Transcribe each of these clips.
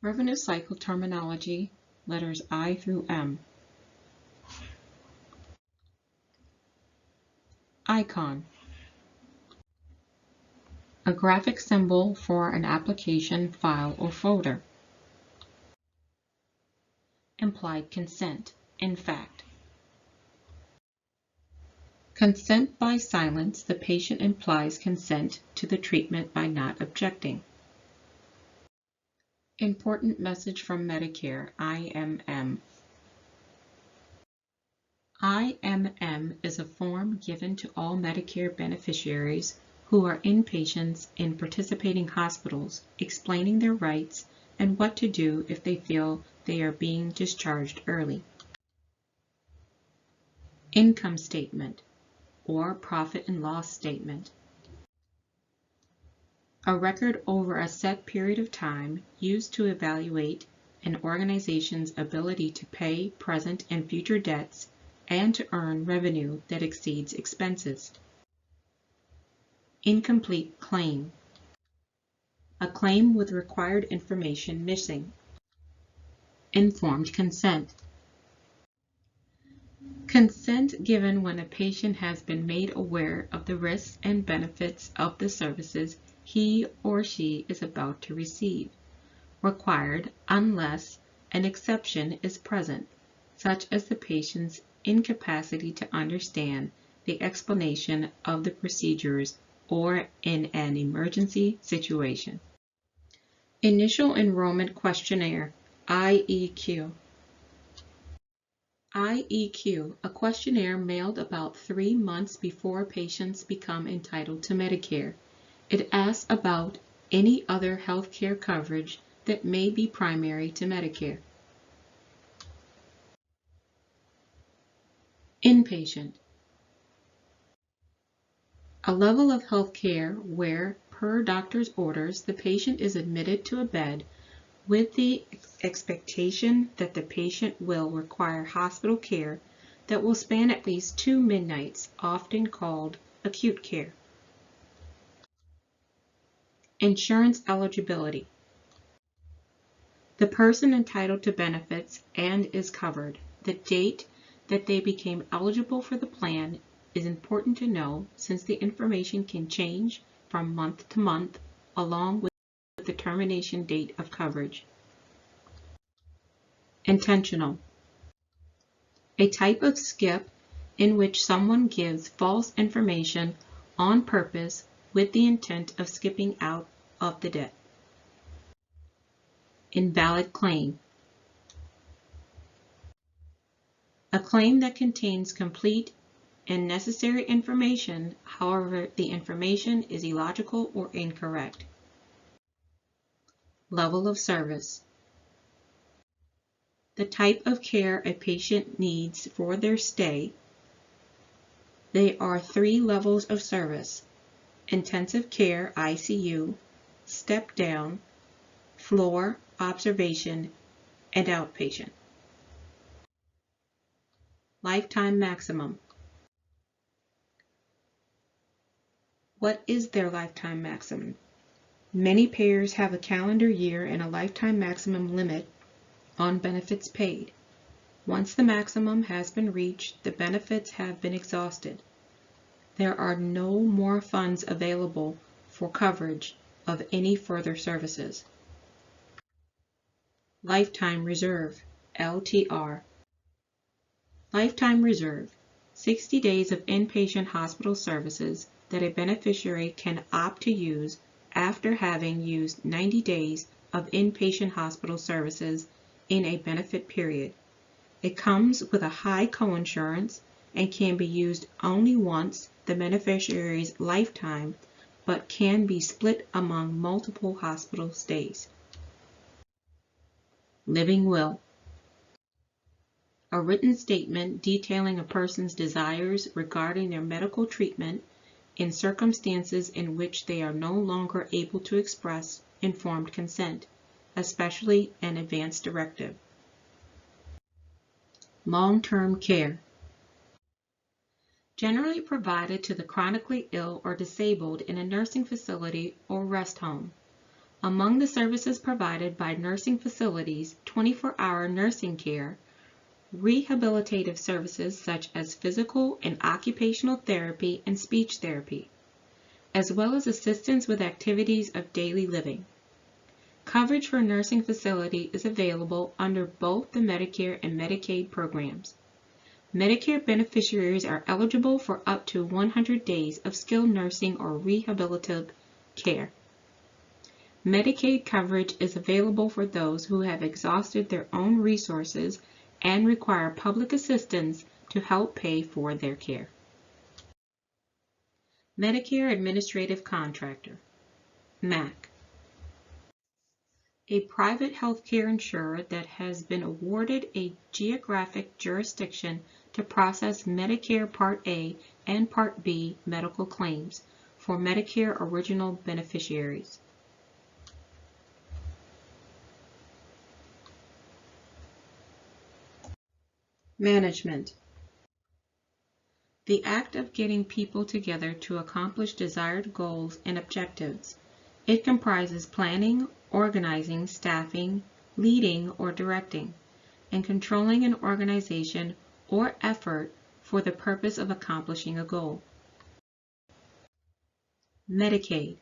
Revenue cycle terminology, letters I through M. Icon. A graphic symbol for an application, file, or folder. Implied consent, in fact. Consent by silence, the patient implies consent to the treatment by not objecting. Important message from Medicare, IMM. IMM is a form given to all Medicare beneficiaries who are inpatients in participating hospitals, explaining their rights and what to do if they feel they are being discharged early. Income statement or profit and loss statement. A record over a set period of time used to evaluate an organization's ability to pay present and future debts and to earn revenue that exceeds expenses. Incomplete claim. A claim with required information missing. Informed consent. Consent given when a patient has been made aware of the risks and benefits of the services he or she is about to receive. Required unless an exception is present, such as the patient's incapacity to understand the explanation of the procedures or in an emergency situation. Initial Enrollment Questionnaire, IEQ. IEQ, a questionnaire mailed about 3 months before patients become entitled to Medicare. It asks about any other health care coverage that may be primary to Medicare. Inpatient. A level of health care where, per doctor's orders, the patient is admitted to a bed with the expectation that the patient will require hospital care that will span at least 2 midnights, often called acute care. Insurance eligibility. The person entitled to benefits and is covered. The date that they became eligible for the plan is important to know since the information can change from month to month along with the termination date of coverage. Intentional. A type of skip in which someone gives false information on purpose with the intent of skipping out of the debt. Invalid claim. A claim that contains complete and necessary information, however, the information is illogical or incorrect. Level of service. The type of care a patient needs for their stay. There are 3 levels of service: intensive care, ICU, step down, floor, observation, and outpatient. Lifetime maximum. What is their lifetime maximum? Many payers have a calendar year and a lifetime maximum limit on benefits paid. Once the maximum has been reached, the benefits have been exhausted. There are no more funds available for coverage of any further services. Lifetime reserve, LTR. Lifetime reserve, 60 days of inpatient hospital services that a beneficiary can opt to use after having used 90 days of inpatient hospital services in a benefit period. It comes with a high coinsurance and can be used only once the beneficiary's lifetime, but can be split among multiple hospital stays. Living will. A written statement detailing a person's desires regarding their medical treatment in circumstances in which they are no longer able to express informed consent, especially an advance directive. Long-term care. Generally provided to the chronically ill or disabled in a nursing facility or rest home. Among the services provided by nursing facilities, 24-hour nursing care, rehabilitative services such as physical and occupational therapy and speech therapy, as well as assistance with activities of daily living. Coverage for nursing facility is available under both the Medicare and Medicaid programs. Medicare beneficiaries are eligible for up to 100 days of skilled nursing or rehabilitative care. Medicaid coverage is available for those who have exhausted their own resources and require public assistance to help pay for their care. Medicare Administrative Contractor, MAC. A private healthcare insurer that has been awarded a geographic jurisdiction to process Medicare Part A and Part B medical claims for Medicare original beneficiaries. Management. The act of getting people together to accomplish desired goals and objectives. It comprises planning, organizing, staffing, leading or directing, and controlling an organization or effort for the purpose of accomplishing a goal. Medicaid.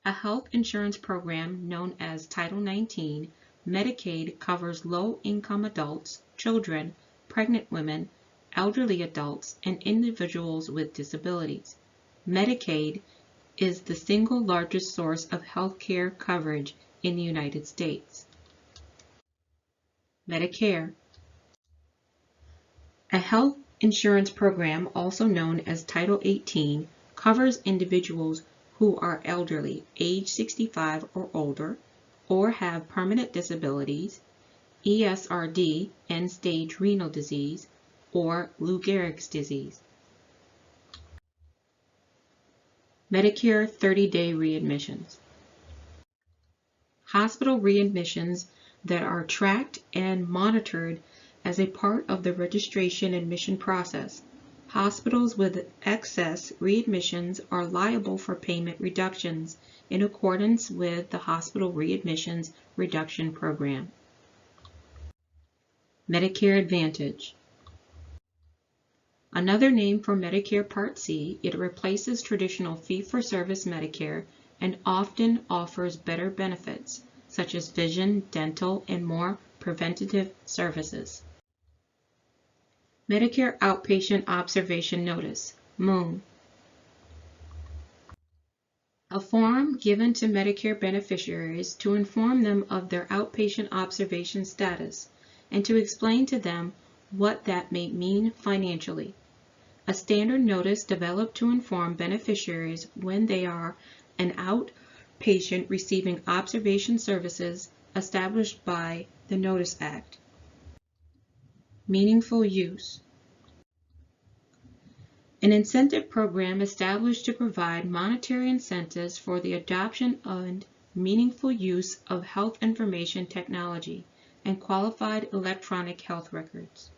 A health insurance program known as Title XIX, Medicaid covers low-income adults, children, pregnant women, elderly adults, and individuals with disabilities. Medicaid is the single largest source of health care coverage in the United States. Medicare. A health insurance program, also known as Title XVIII, covers individuals who are elderly, age 65 or older, or have permanent disabilities, ESRD, and Stage Renal Disease, or Lou Gehrig's disease. Medicare 30-day readmissions. Hospital readmissions that are tracked and monitored as a part of the registration admission process. Hospitals with excess readmissions are liable for payment reductions in accordance with the Hospital Readmissions Reduction Program. Medicare Advantage. Another name for Medicare Part C, it replaces traditional fee-for-service Medicare and often offers better benefits, such as vision, dental, and more preventative services. Medicare Outpatient Observation Notice, MOON. A form given to Medicare beneficiaries to inform them of their outpatient observation status and to explain to them what that may mean financially. A standard notice developed to inform beneficiaries when they are an outpatient receiving observation services established by the Notice Act. Meaningful use. An incentive program established to provide monetary incentives for the adoption and meaningful use of health information technology and qualified electronic health records.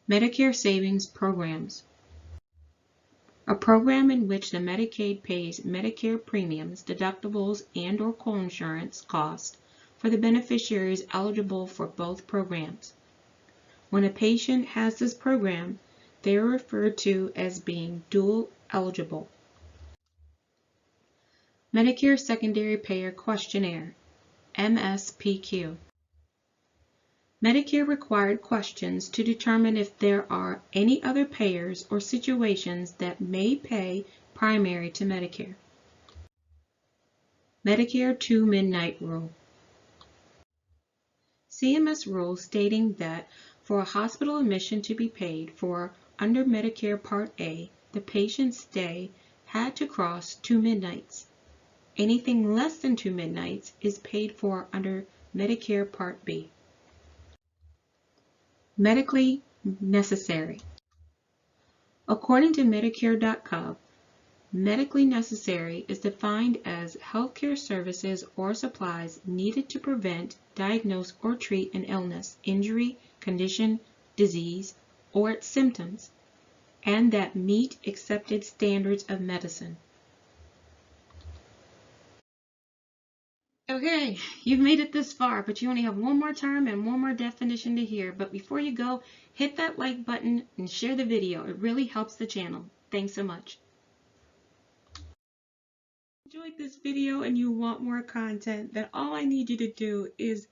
Medicare Savings Programs. A program in which the Medicaid pays Medicare premiums, deductibles, and/or coinsurance costs for the beneficiaries eligible for both programs. When a patient has this program, they are referred to as being dual eligible. Medicare Secondary Payer Questionnaire, MSPQ. Medicare required questions to determine if there are any other payers or situations that may pay primary to Medicare. Medicare Two-Midnight Rule. CMS rule stating that for a hospital admission to be paid for under Medicare Part A, the patient's stay had to cross 2 midnights. Anything less than 2 midnights is paid for under Medicare Part B. Medically necessary. According to Medicare.gov, medically necessary is defined as healthcare services or supplies needed to prevent, diagnose, or treat an illness, injury, condition, disease, or its symptoms, and that meet accepted standards of medicine. Okay, you've made it this far, but you only have one more term and one more definition to hear. But before you go, hit that like button and share the video. It really helps the channel. Thanks so much. If you enjoyed this video and you want more content, then all I need you to do is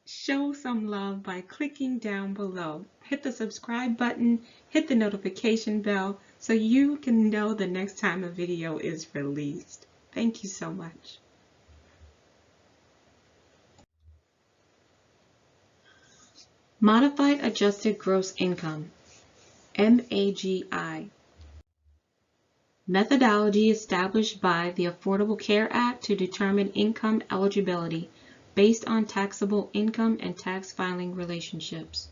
show some love by clicking down below. Hit the subscribe button, hit the notification bell so you can know the next time a video is released. Thank you so much. Modified Adjusted Gross Income, MAGI. Methodology established by the Affordable Care Act to determine income eligibility based on taxable income and tax filing relationships.